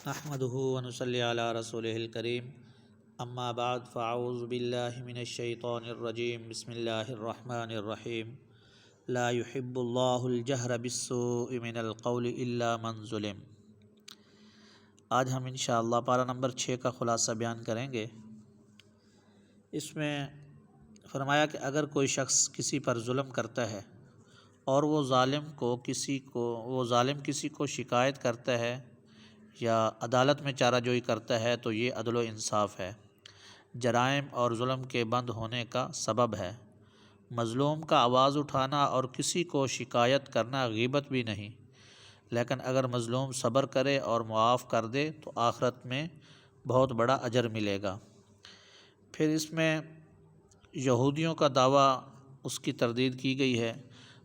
نحمده ونصلي على رسوله الكريم اما بعد فاعوذ بالله من الشيطان الرجيم بسم الله الرحمن الرحيم لا يحب الله الجهر بالسوء من القول الا من ظلم۔ آج ہم انشاءاللہ پارہ نمبر 6 کا خلاصہ بیان کریں گے۔ اس میں فرمایا کہ اگر کوئی شخص کسی پر ظلم کرتا ہے اور وہ ظالم کسی کو شکایت کرتا ہے یا عدالت میں چارہ جوئی کرتا ہے تو یہ عدل و انصاف ہے، جرائم اور ظلم کے بند ہونے کا سبب ہے۔ مظلوم کا آواز اٹھانا اور کسی کو شکایت کرنا غیبت بھی نہیں، لیکن اگر مظلوم صبر کرے اور معاف کر دے تو آخرت میں بہت بڑا اجر ملے گا۔ پھر اس میں یہودیوں کا دعویٰ، اس کی تردید کی گئی ہے۔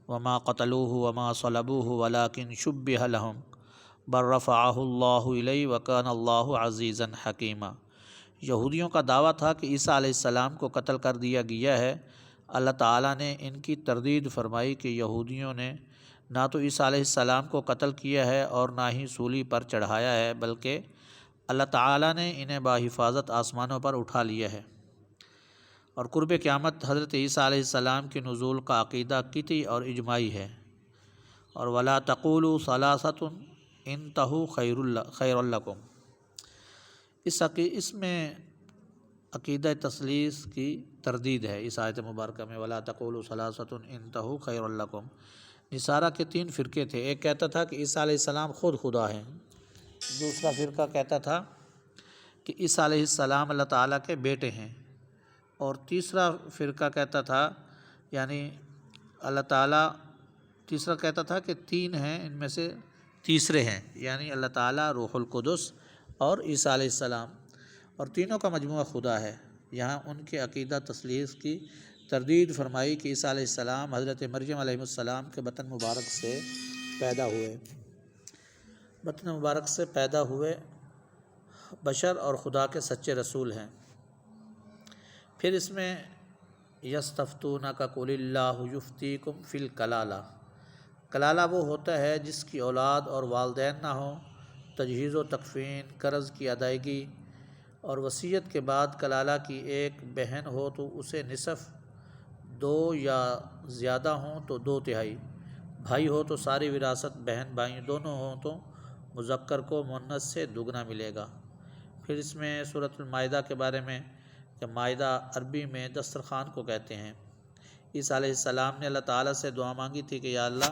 وما قتلوہ وما صلبوہ ولکن شبہ لہم بل رفعہ اللہ الیہ وکان اللہ عزیزا حکیما۔ یہودیوں کا دعویٰ تھا کہ عیسیٰ علیہ السلام کو قتل کر دیا گیا ہے۔ اللہ تعالیٰ نے ان کی تردید فرمائی کہ یہودیوں نے نہ تو عیسیٰ علیہ السلام کو قتل کیا ہے اور نہ ہی سولی پر چڑھایا ہے، بلکہ اللہ تعالیٰ نے انہیں بحفاظت آسمانوں پر اٹھا لیا ہے۔ اور قرب قیامت حضرت عیسیٰ علیہ السلام کے نزول کا عقیدہ قطعی اور اجماعی ہے۔ اور ولا تقولوا ثلاثۃ انتہوا خیر لکم، اس میں عقیدہ تثلیث کی تردید ہے۔ اس آیت مبارکہ میں ولا تقولوا ثلاثۃ انتہوا خیر لکم، نصارہ کے 3 فرقے تھے۔ ایک کہتا تھا کہ عیسیٰ علیہ السلام خود خدا ہیں، دوسرا فرقہ کہتا تھا کہ عیسیٰ علیہ السلام اللہ تعالیٰ کے بیٹے ہیں، اور تیسرا فرقہ کہتا تھا تیسرا کہتا تھا کہ 3 ہیں، ان میں سے تیسرے ہیں، یعنی اللہ تعالیٰ، روح القدس اور عیسیٰ علیہ السلام، اور تینوں کا مجموعہ خدا ہے۔ یہاں ان کے عقیدہ تثلیث کی تردید فرمائی کہ عیسیٰ علیہ السلام حضرت مریم علیہ السلام کے بطن مبارک سے پیدا ہوئے بشر اور خدا کے سچے رسول ہیں۔ پھر اس میں یستفتونک قل اللہ یفتیکم فی الکلالہ، کلالہ وہ ہوتا ہے جس کی اولاد اور والدین نہ ہوں، تجہیز و تکفین، قرض کی ادائیگی اور وصیت کے بعد کلالہ کی ایک بہن ہو تو اسے نصف، 2 یا زیادہ ہوں تو 2/3، بھائی ہو تو ساری وراثت، بہن بھائی دونوں ہوں تو مذکر کو مؤنث سے دگنا ملے گا۔ پھر اس میں سورۃ المائدہ کے بارے میں کہ مائدہ عربی میں دسترخوان کو کہتے ہیں۔ عیسیٰ علیہ السلام نے اللہ تعالیٰ سے دعا مانگی تھی کہ یا اللہ،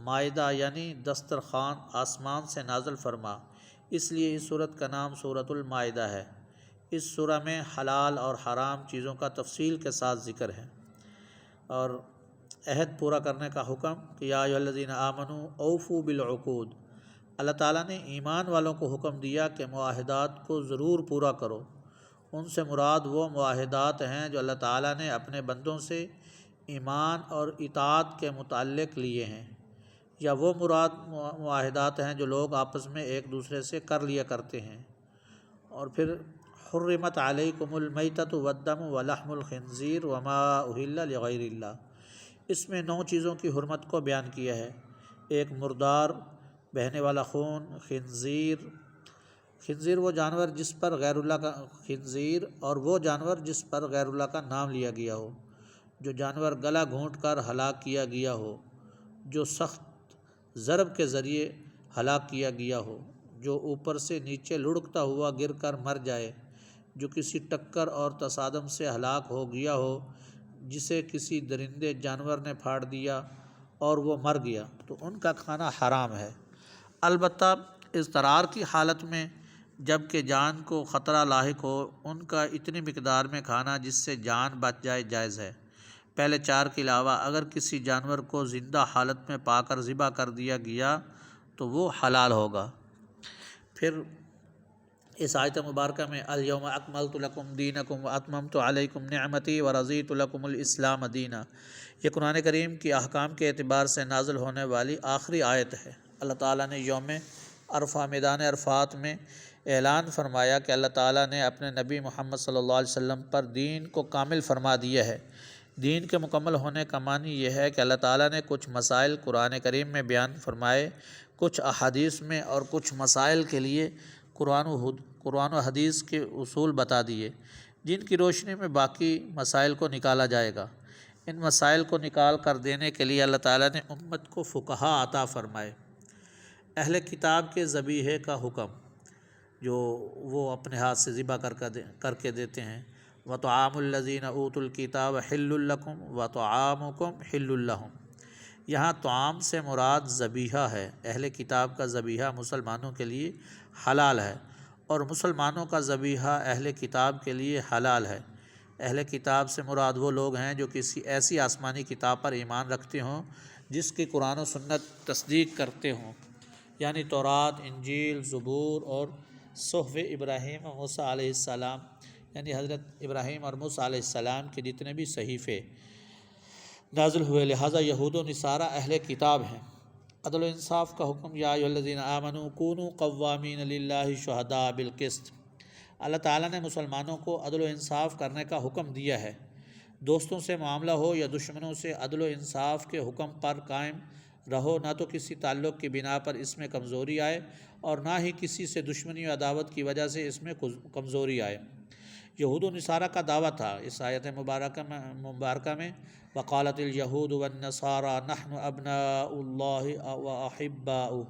مائدہ یعنی دسترخوان آسمان سے نازل فرما، اس لیے اس سورت کا نام سورۃ المائدہ ہے۔ اس سورہ میں حلال اور حرام چیزوں کا تفصیل کے ساتھ ذکر ہے، اور عہد پورا کرنے کا حکم کہ یا ایھا الذین آمنوا اوفوا بالعقود۔ اللہ تعالیٰ نے ایمان والوں کو حکم دیا کہ معاہدات کو ضرور پورا کرو۔ ان سے مراد وہ معاہدات ہیں جو اللہ تعالیٰ نے اپنے بندوں سے ایمان اور اطاعت کے متعلق لیے ہیں، یا وہ معاہدات ہیں جو لوگ آپس میں ایک دوسرے سے کر لیا کرتے ہیں۔ اور پھر حرمت علیکم المیتۃ والدم ولحم الخنزیر وما اہل لغیر اللہ، اس میں 9 چیزوں کی حرمت کو بیان کیا ہے۔ ایک مردار، بہنے والا خون، خنزیر وہ جانور جس پر غیر اللہ کا نام لیا گیا ہو، جو جانور گلا گھونٹ کر ہلاک کیا گیا ہو، جو سخت ضرب کے ذریعے ہلاک کیا گیا ہو، جو اوپر سے نیچے لڑکتا ہوا گر کر مر جائے، جو کسی ٹکر اور تصادم سے ہلاک ہو گیا ہو، جسے کسی درندے جانور نے پھاڑ دیا اور وہ مر گیا، تو ان کا کھانا حرام ہے۔ البتہ اضطرار کی حالت میں جب کہ جان کو خطرہ لاحق ہو، ان کا اتنی مقدار میں کھانا جس سے جان بچ جائے جائز ہے۔ پہلے 4 کے علاوہ اگر کسی جانور کو زندہ حالت میں پا کر ذبح کر دیا گیا تو وہ حلال ہوگا۔ پھر اس آیت مبارکہ میں الیوم اکملت لکم دینکم واتممت علیکم نعمتی ورضیت لکم الاسلام دینا، یہ قرآن کریم کی احکام کے اعتبار سے نازل ہونے والی آخری آیت ہے۔ اللہ تعالیٰ نے یوم عرفہ، میدان عرفات میں اعلان فرمایا کہ اللہ تعالیٰ نے اپنے نبی محمد صلی اللہ علیہ وسلم پر دین کو کامل فرما دیا ہے۔ دین کے مکمل ہونے کا معنی یہ ہے کہ اللہ تعالیٰ نے کچھ مسائل قرآن کریم میں بیان فرمائے، کچھ احادیث میں، اور کچھ مسائل کے لیے قرآن و حدیث کے اصول بتا دیے جن کی روشنی میں باقی مسائل کو نکالا جائے گا۔ ان مسائل کو نکال کر دینے کے لیے اللہ تعالیٰ نے امت کو فقہا عطا فرمائے۔ اہل کتاب کے ذبیحے کا حکم جو وہ اپنے ہاتھ سے ذبح کر کے دیتے ہیں، وَطَعَامُ الَّذِينَ أُوتُوا الْكِتَابَ حِلٌّ لَكُمْ وَطَعَامُكُمْ حِلٌّ لَهُمْ۔ یہاں طعام سے مراد ذبیحہ ہے۔ اہل کتاب کا ذبیحہ مسلمانوں کے لیے حلال ہے اور مسلمانوں کا ذبیحہ اہل کتاب کے لیے حلال ہے۔ اہل کتاب سے مراد وہ لوگ ہیں جو کسی ایسی آسمانی کتاب پر ایمان رکھتے ہوں جس کی قرآن و سنت تصدیق کرتے ہوں، یعنی تورات، انجیل، زبور اور صحف ابراہیم و موسیٰ علیہ السلام، یعنی حضرت ابراہیم اور موسیٰ علیہ السلام کے جتنے بھی صحیفے نازل ہوئے، لہٰذا یہود و نصارہ اہل کتاب ہیں۔ عدل و انصاف کا حکم، یا ایھا الذین آمنوا کونوا قوامین للہ شہداء بالقسط۔ اللہ تعالیٰ نے مسلمانوں کو عدل و انصاف کرنے کا حکم دیا ہے۔ دوستوں سے معاملہ ہو یا دشمنوں سے، عدل و انصاف کے حکم پر قائم رہو، نہ تو کسی تعلق کی بنا پر اس میں کمزوری آئے اور نہ ہی کسی سے دشمنی و عداوت کی وجہ سے اس میں کمزوری آئے۔ یہود و نصارہ کا دعویٰ تھا اس آیت مبارکہ میں، وقالت الیہود والنصارى نحن ابناء اللہ واحباؤہ۔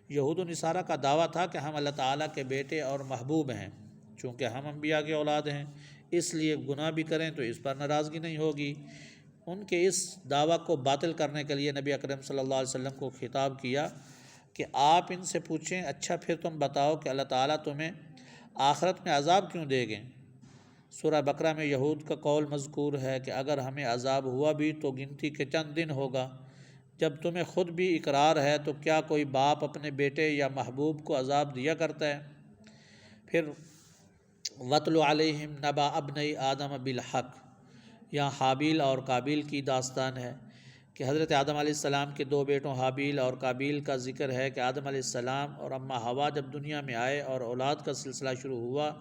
یہود و نصارہ کا دعویٰ تھا کہ ہم اللہ تعالیٰ کے بیٹے اور محبوب ہیں، چونکہ ہم انبیاء کی اولاد ہیں، اس لیے گناہ بھی کریں تو اس پر ناراضگی نہیں ہوگی۔ ان کے اس دعویٰ کو باطل کرنے کے لیے نبی اکرم صلی اللہ علیہ وسلم کو خطاب کیا کہ آپ ان سے پوچھیں، اچھا پھر تم بتاؤ کہ اللہ تعالیٰ تمہیں آخرت میں عذاب کیوں دے گے؟ سورہ بقرہ میں یہود کا قول مذکور ہے کہ اگر ہمیں عذاب ہوا بھی تو گنتی کے چند دن ہوگا۔ جب تمہیں خود بھی اقرار ہے تو کیا کوئی باپ اپنے بیٹے یا محبوب کو عذاب دیا کرتا ہے؟ پھر وَاتْلُ عَلَيْهِمْ نَبَأَ ابْنَيْ آدَمَ بِالْحَقِّ، یہاں حابیل اور قابیل کی داستان ہے کہ حضرت آدم علیہ السلام کے دو بیٹوں حابیل اور قابیل کا ذکر ہے کہ آدم علیہ السلام اور اماں حوا جب دنیا میں آئے اور اولاد کا سلسلہ شروع ہوا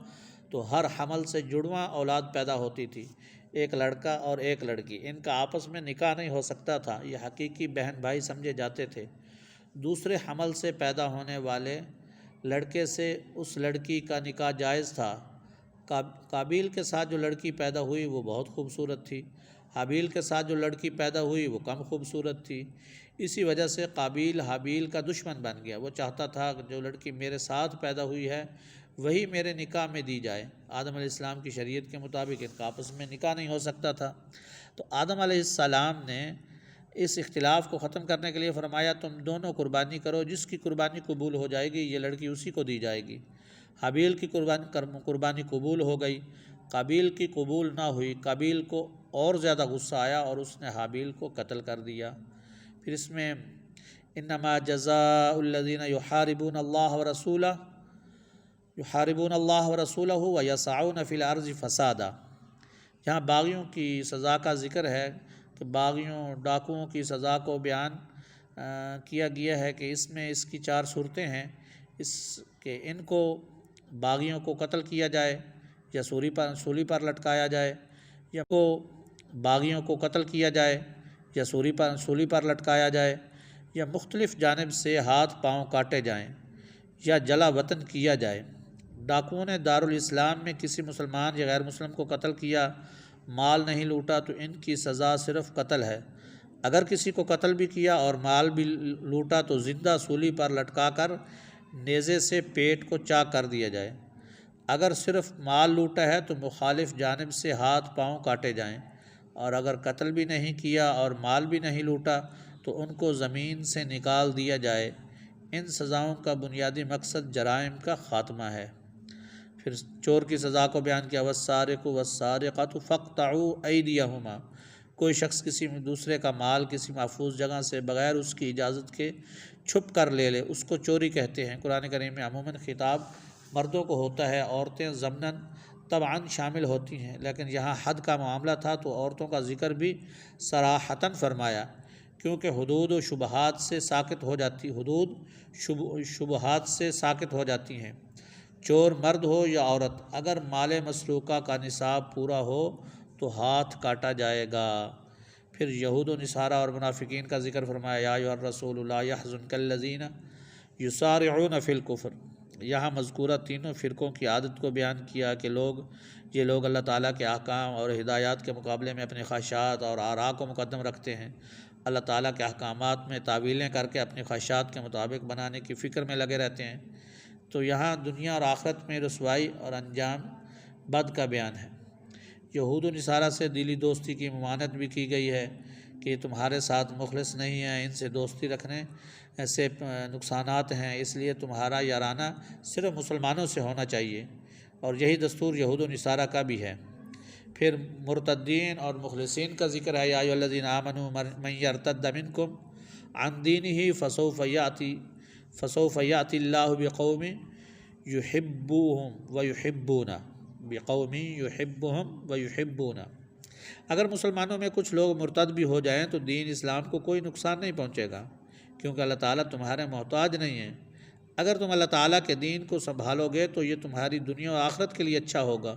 تو ہر حمل سے جڑواں اولاد پیدا ہوتی تھی، ایک لڑکا اور ایک لڑکی۔ ان کا آپس میں نکاح نہیں ہو سکتا تھا، یہ حقیقی بہن بھائی سمجھے جاتے تھے۔ دوسرے حمل سے پیدا ہونے والے لڑکے سے اس لڑکی کا نکاح جائز تھا۔ قابیل کے ساتھ جو لڑکی پیدا ہوئی وہ بہت خوبصورت تھی، حابیل کے ساتھ جو لڑکی پیدا ہوئی وہ کم خوبصورت تھی۔ اسی وجہ سے قابیل حابیل کا دشمن بن گیا۔ وہ چاہتا تھا کہ جو لڑکی میرے ساتھ پیدا ہوئی ہے وہی میرے نکاح میں دی جائے۔ آدم علیہ السلام کی شریعت کے مطابق ان کا آپس میں نکاح نہیں ہو سکتا تھا، تو آدم علیہ السلام نے اس اختلاف کو ختم کرنے کے لیے فرمایا تم دونوں قربانی کرو، جس کی قربانی قبول ہو جائے گی یہ لڑکی اسی کو دی جائے گی۔ حابیل کی قربانی قبول ہو گئی، قابیل کی قبول نہ ہوئی۔ قابیل کو اور زیادہ غصہ آیا اور اس نے حابیل کو قتل کر دیا۔ پھر اس میں انما جزاء الذین یحاربون اللہ ورسولہ ویسعون فی الارض فسادا، یہاں باغیوں کی سزا کا ذکر ہے کہ باغیوں ڈاکوؤں کی سزا کو بیان کیا گیا ہے کہ اس میں اس کی 4 صورتیں ہیں، اس کہ ان کو باغیوں کو قتل کیا جائے یا سولی پر لٹکایا جائے، یا کو باغیوں کو قتل کیا جائے یا سولی پر لٹکایا جائے، یا مختلف جانب سے ہاتھ پاؤں کاٹے جائیں یا جلا وطن کیا جائے۔ ڈاکوؤں نے دارالاسلام میں کسی مسلمان یا غیر مسلم کو قتل کیا، مال نہیں لوٹا تو ان کی سزا صرف قتل ہے۔ اگر کسی کو قتل بھی کیا اور مال بھی لوٹا تو زندہ سولی پر لٹکا کر نیزے سے پیٹ کو چاک کر دیا جائے۔ اگر صرف مال لوٹا ہے تو مخالف جانب سے ہاتھ پاؤں کاٹے جائیں، اور اگر قتل بھی نہیں کیا اور مال بھی نہیں لوٹا تو ان کو زمین سے نکال دیا جائے۔ ان سزاؤں کا بنیادی مقصد جرائم کا خاتمہ ہے۔ پھر چور کی سزا کو بیان کیا، والسارق والسارقۃ فاقطعوا ایدیہما، کوئی شخص کسی دوسرے کا مال کسی محفوظ جگہ سے بغیر اس کی اجازت کے چھپ کر لے لے، اس کو چوری کہتے ہیں۔ قرآن کریم میں عموماً خطاب مردوں کو ہوتا ہے، عورتیں ضمناً طبعاً شامل ہوتی ہیں، لیکن یہاں حد کا معاملہ تھا تو عورتوں کا ذکر بھی صراحتاً فرمایا، کیونکہ حدود و شبہات سے ساکت ہو جاتی ہیں۔ چور مرد ہو یا عورت، اگر مال مسروقہ کا نصاب پورا ہو تو ہاتھ کاٹا جائے گا۔ پھر یہود و نصارہ اور منافقین کا ذکر فرمایا، یا ایھا الرسول لا یحزنک الذین یسارعون فی الکفر، یہاں مذکورہ تینوں فرقوں کی عادت کو بیان کیا کہ یہ لوگ اللہ تعالیٰ کے احکام اور ہدایات کے مقابلے میں اپنی خواہشات اور آراء کو مقدم رکھتے ہیں، اللہ تعالیٰ کے احکامات میں تعویلیں کر کے اپنی خواہشات کے مطابق بنانے کی فکر میں لگے رہتے ہیں۔ تو یہاں دنیا اور آخرت میں رسوائی اور انجام بد کا بیان ہے۔ یہود و نصارہ سے دلی دوستی کی ممانعت بھی کی گئی ہے کہ یہ تمہارے ساتھ مخلص نہیں ہیں، ان سے دوستی رکھنے سے نقصانات ہیں، اس لیے تمہارا یارانہ صرف مسلمانوں سے ہونا چاہیے، اور یہی دستور یہود و نصارہ کا بھی ہے۔ پھر مرتدین اور مخلصین کا ذکر ہے، یا ایھا الذین آمنوا من یرتد منکم عن دینہ فسوف یأتی اللہ بقوم یحبوہم ویحبونہ۔ اگر مسلمانوں میں کچھ لوگ مرتد بھی ہو جائیں تو دین اسلام کو کوئی نقصان نہیں پہنچے گا، کیونکہ اللہ تعالیٰ تمہارے محتاج نہیں ہیں۔ اگر تم اللہ تعالیٰ کے دین کو سنبھالو گے تو یہ تمہاری دنیا و آخرت کے لیے اچھا ہوگا،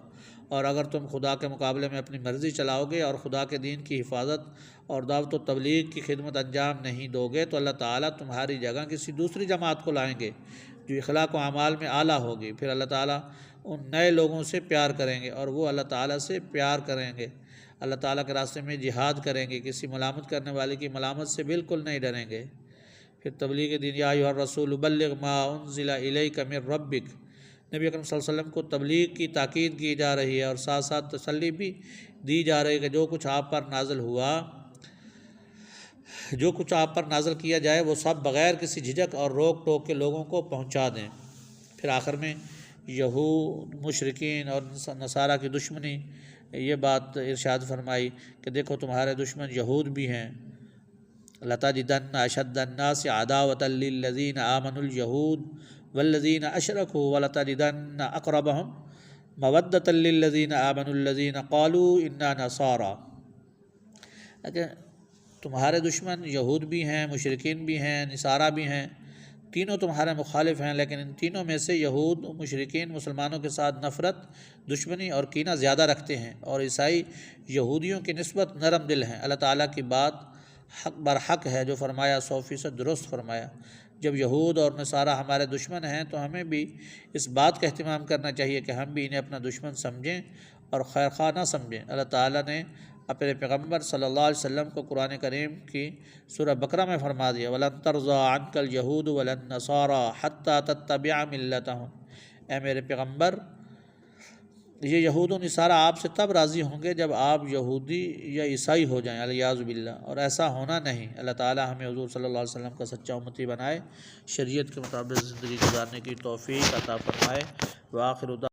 اور اگر تم خدا کے مقابلے میں اپنی مرضی چلاؤ گے اور خدا کے دین کی حفاظت اور دعوت و تبلیغ کی خدمت انجام نہیں دو گے تو اللہ تعالیٰ تمہاری جگہ کسی دوسری جماعت کو لائیں گے جو اخلاق و اعمال میں اعلیٰ ہوگی۔ پھر اللہ تعالیٰ ان نئے لوگوں سے پیار کریں گے اور وہ اللہ تعالیٰ سے پیار کریں گے، اللہ تعالیٰ کے راستے میں جہاد کریں گے، کسی ملامت کرنے والے کی ملامت سے بالکل نہیں ڈریں گے۔ پھر تبلیغ دین، یا ایھا الرسول بلغ ما انزل الیک من ربک، نبی اکرم صلی اللہ علیہ وسلم کو تبلیغ کی تاکید کی جا رہی ہے اور ساتھ ساتھ تسلی بھی دی جا رہی ہے کہ جو کچھ آپ پر نازل ہوا، جو کچھ آپ پر نازل کیا جائے وہ سب بغیر کسی جھجک اور روک ٹوک کے لوگوں کو پہنچا دیں۔ پھر آخر میں یہود، مشرکین اور نصارہ کی دشمنی، یہ بات ارشاد فرمائی کہ دیکھو تمہارے دشمن یہود بھی ہیں، لَتَجِدَنَّ أَشَدَّ النَّاسِ عَدَاوَةً لِلَّذِينَ آمَنُوا الْيَهُودَ وَالَّذِينَ أَشْرَكُوا وَلَتَجِدَنَّ أَقْرَبَهُمْ مَوَدَّةً لِلَّذِينَ آمَنُوا الَّذِينَ قَالُوا إِنَّا نَصَارَى۔ تمہارے دشمن یہود بھی ہیں، مشرکین بھی ہیں، نصارہ بھی ہیں، تینوں تمہارے مخالف ہیں، لیکن ان تینوں میں سے یہود و مشرکین مسلمانوں کے ساتھ نفرت، دشمنی اور کینہ زیادہ رکھتے ہیں، اور عیسائی یہودیوں کی نسبت نرم دل ہیں۔ اللہ تعالیٰ کی بات حق برحق ہے، جو فرمایا 100% درست فرمایا۔ جب یہود اور نصارہ ہمارے دشمن ہیں تو ہمیں بھی اس بات کا اہتمام کرنا چاہیے کہ ہم بھی انہیں اپنا دشمن سمجھیں اور خیر خواہ نہ سمجھیں۔ اللہ تعالیٰ نے اپنے پیغمبر صلی اللہ علیہ وسلم کو قرآن کریم کی سورہ بقرہ میں فرما دیا، وَلَن تَرْضَىٰ عَنْكَ الْيَهُودُ وَلَا النَّصَارَىٰ حَتَّىٰ تَتَّبِعَ مِلَّتَهُمْ۔ اے میرے پیغمبر، یہ یہود و نصارہ آپ سے تب راضی ہوں گے جب آپ یہودی یا عیسائی ہو جائیں، علیاذ باللہ، اور ایسا ہونا نہیں۔ اللہ تعالیٰ ہمیں حضور صلی اللہ علیہ وسلم کا سچا امتی بنائے، شریعت کے مطابق زندگی گزارنے کی توفیق عطا فرمائے۔ وآخر